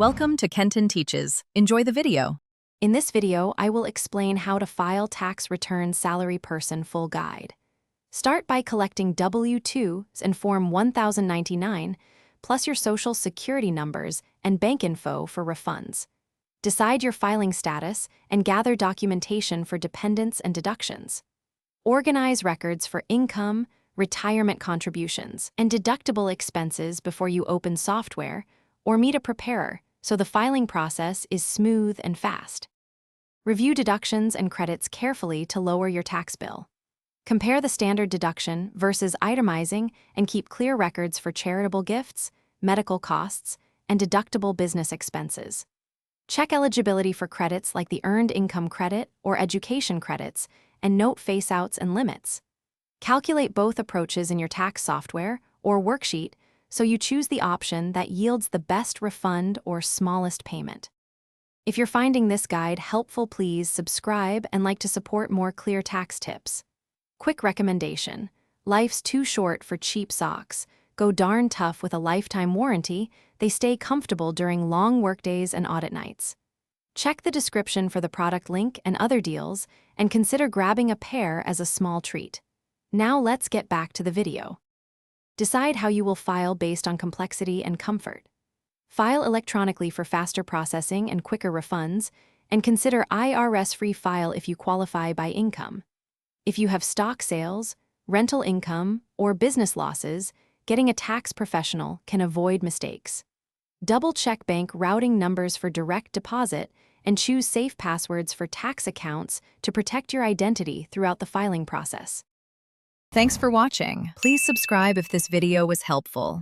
Welcome to Kenton Teaches. Enjoy the video. In this video, I will explain how to file tax return salary person full guide. Start by collecting W-2s and Form 1099, plus your social security numbers and bank info for refunds. Decide your filing status and gather documentation for dependents and deductions. Organize records for income, retirement contributions, and deductible expenses before you open software or meet a preparer, so the filing process is smooth and fast. Review deductions and credits carefully to lower your tax bill. Compare the standard deduction versus itemizing and keep clear records for charitable gifts, medical costs, and deductible business expenses. Check eligibility for credits like the Earned Income Credit or Education Credits, and note face-outs and limits. Calculate both approaches in your tax software or worksheet so you choose the option that yields the best refund or smallest payment. If you're finding this guide helpful, please subscribe and like to support more clear tax tips. Quick recommendation: life's too short for cheap socks. Go darn tough with a lifetime warranty. They stay comfortable during long workdays and audit nights. Check the description for the product link and other deals, and consider grabbing a pair as a small treat. Now let's get back to the video. Decide how you will file based on complexity and comfort. File electronically for faster processing and quicker refunds, and consider IRS-free file if you qualify by income. If you have stock sales, rental income, or business losses, getting a tax professional can avoid mistakes. Double-check bank routing numbers for direct deposit and choose safe passwords for tax accounts to protect your identity throughout the filing process. Thanks for watching. Please subscribe if this video was helpful.